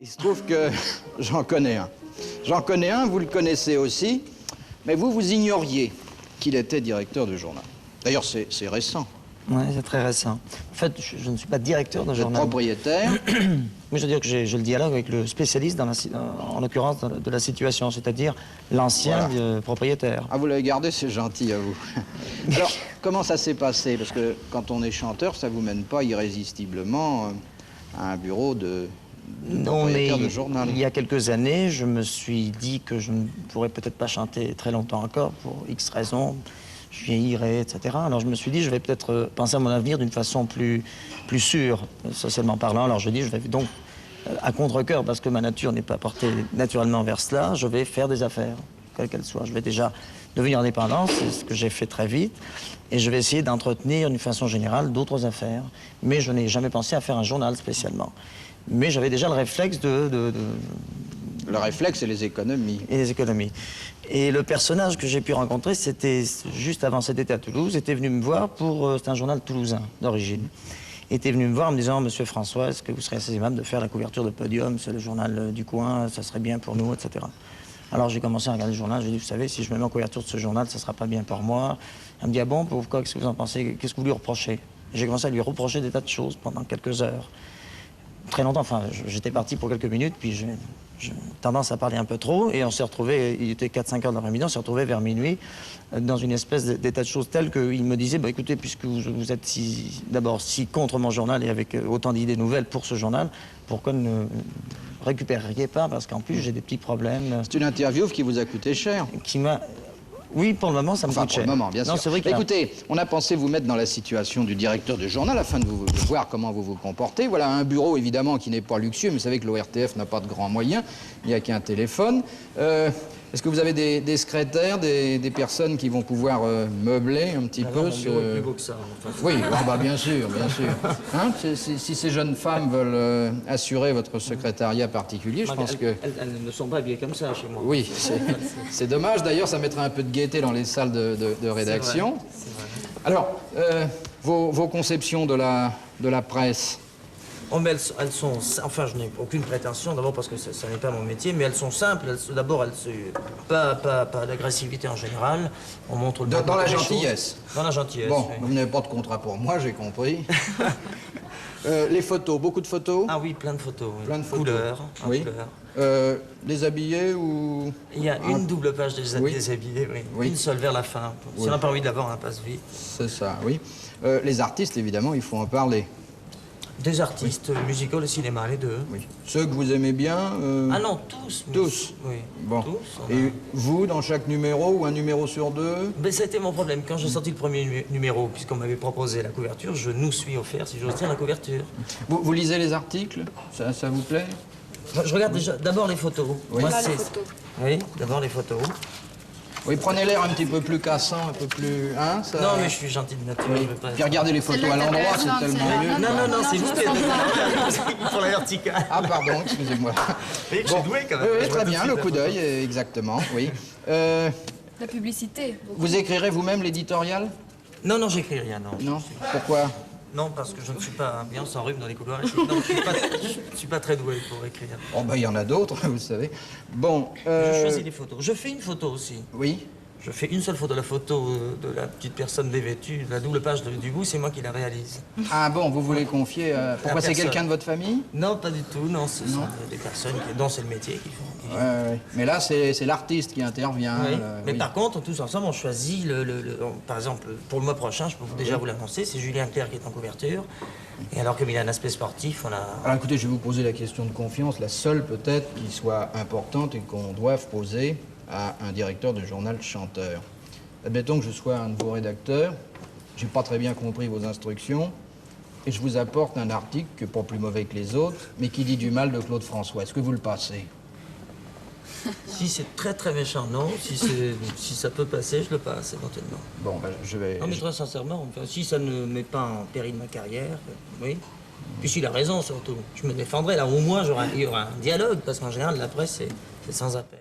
Il se trouve que j'en connais un. J'en connais un, vous le connaissez aussi, mais vous ignoriez qu'il était directeur du journal. D'ailleurs, c'est récent. Oui, c'est très récent. En fait, je ne suis pas directeur d'un Vous êtes journal. propriétaire. Mais je veux dire que j'ai le dialogue avec le spécialiste, en l'occurrence, de la situation, c'est-à-dire l'ancien propriétaire. Ah, vous l'avez gardé, c'est gentil à vous. Alors, comment ça s'est passé? Parce que quand on est chanteur, ça vous mène pas irrésistiblement à un bureau de propriétaire de journal. Il y a quelques années, je me suis dit que je ne pourrais peut-être pas chanter très longtemps encore, pour X raisons. Je vieillirais, etc. Alors je me suis dit, je vais peut-être penser à mon avenir d'une façon plus sûre, socialement parlant. Alors je dis, je vais donc, à contre-cœur, parce que ma nature n'est pas portée naturellement vers cela, je vais faire des affaires, quelles qu'elles soient. Je vais déjà devenir indépendant, c'est ce que j'ai fait très vite, et je vais essayer d'entretenir d'une façon générale d'autres affaires. Mais je n'ai jamais pensé à faire un journal spécialement. Mais j'avais déjà le réflexe Le réflexe, c'est les économies. Et les économies. Et le personnage que j'ai pu rencontrer, c'était juste avant cet été à Toulouse, était venu me voir pour... c'est un journal toulousain d'origine. Il était venu me voir en me disant, Monsieur François, est-ce que vous serez assez aimable de faire la couverture de Podium, c'est le journal du coin, ça serait bien pour nous, etc. Alors j'ai commencé à regarder le journal, j'ai dit, vous savez, si je me mets en couverture de ce journal, ça ne sera pas bien pour moi. Elle me dit, ah bon, pourquoi, qu'est-ce que vous en pensez, qu'est-ce que vous lui reprochez? J'ai commencé à lui reprocher des tas de choses pendant quelques heures. Très longtemps, enfin, j'étais parti pour quelques minutes, puis j'ai tendance à parler un peu trop, et on s'est retrouvés, il était 4-5 heures de l'après-midi, on s'est retrouvés vers minuit, dans une espèce d'état de choses tel qu'il me disait, bah, écoutez, puisque vous êtes d'abord si contre mon journal et avec autant d'idées nouvelles pour ce journal, pourquoi ne récupéreriez pas, parce qu'en plus j'ai des petits problèmes. C'est une interview qui vous a coûté cher. Qui m'a... Oui, pour le moment, ça me coûte cher. Pour le moment, bien sûr. C'est vrai que écoutez, on a pensé vous mettre dans la situation du directeur du journal afin de voir comment vous vous comportez. Voilà un bureau, évidemment, qui n'est pas luxueux, mais vous savez que l'ORTF n'a pas de grands moyens. Il n'y a qu'un téléphone. Est-ce que vous avez des secrétaires, des personnes qui vont pouvoir meubler un petit peu ce... plus beau que ça. Enfin, oui, bah, bien sûr, bien sûr. Hein, si ces jeunes femmes veulent assurer votre secrétariat particulier, je pense que... Elles ne sont pas habillées comme ça chez moi. Oui, c'est dommage. D'ailleurs, ça mettrait un peu de gaieté dans les salles de rédaction. C'est vrai. Alors, vos conceptions de la presse? Oh, mais elles sont... Enfin, je n'ai aucune prétention, d'abord parce que ça n'est pas mon métier, mais elles sont simples. D'abord, pas d'agressivité en général. On montre le Dans la gentillesse. Dans la gentillesse, Bon, oui. vous n'avez pas de contrat pour moi, j'ai compris. Les photos, beaucoup de photos? Ah oui, plein de photos. Oui. Plein de photos. Couleurs, en Oui. couleurs. Déshabillés ou... Il y a une double page des déshabillés, oui. Oui. Une seule vers la fin. Si on n'a pas envie de la voir, on passe vite. C'est ça, oui. Les artistes, évidemment, il faut en parler. Des artistes musicaux, le cinéma, les deux. Oui. Ceux que vous aimez bien? Ah non, tous. Tous? Oui. Bon. Tous. Et vous, dans chaque numéro ou un numéro sur deux? Ben, c'était mon problème. Quand j'ai sorti le premier numéro, puisqu'on m'avait proposé la couverture, je nous suis offert, si j'ose dire, la couverture. Vous lisez les articles? Ça vous plaît? Je regarde déjà d'abord les photos. Oui. Moi, Les photos. Oui, d'abord les photos. Oui, prenez l'air un petit peu plus cassant, un peu plus... Hein, ça... Non, mais je suis gentil de nature. Oui. Je veux pas... Puis regardez les photos à l'endroit, c'est tellement mieux. Non, c'est vous qui êtes pour la verticale. Ah, pardon, excusez-moi. Je suis doué quand même. Oui, très bien, le coup d'œil, exactement, oui. La publicité. Vous écrirez vous-même l'éditorial? Non, j'écris rien, non. Non? Pourquoi? Non, parce que je ne suis pas bien sans rhume dans les couloirs. Non, je suis pas très doué pour écrire. Oh, ben, il y en a d'autres, vous savez. Bon, Je choisis les photos. Je fais une photo aussi. Oui? Je fais une seule photo, la photo de la petite personne dévêtue, la double page du bout, c'est moi qui la réalise. Ah bon, vous voulez confier... Pourquoi, c'est personne. quelqu'un de votre famille? Non, pas du tout, non, ce sont des personnes dont c'est le métier qui font. Ouais. Mais là, c'est l'artiste qui intervient. Oui. Mais oui. par contre, tous ensemble, on choisit par exemple, pour le mois prochain, je peux déjà vous l'annoncer, c'est Julien Clerc qui est en couverture. Et alors, comme il a un aspect sportif, on a... Alors écoutez, je vais vous poser la question de confiance, la seule peut-être qui soit importante et qu'on doive poser à un directeur de journal chanteur. Admettons que je sois un de vos rédacteurs, j'ai pas très bien compris vos instructions, et je vous apporte un article, qui n'est pas plus mauvais que les autres, mais qui dit du mal de Claude François. Est-ce que vous le passez? Si c'est très très méchant, non. Si ça peut passer, je le passe éventuellement. Bon, ben, je vais... Non, mais très sincèrement, enfin, si ça ne met pas en péril ma carrière, oui. Puis s'il a raison surtout, je me défendrai. Là, au moins, il y aura un dialogue, parce qu'en général, la presse, c'est sans appel.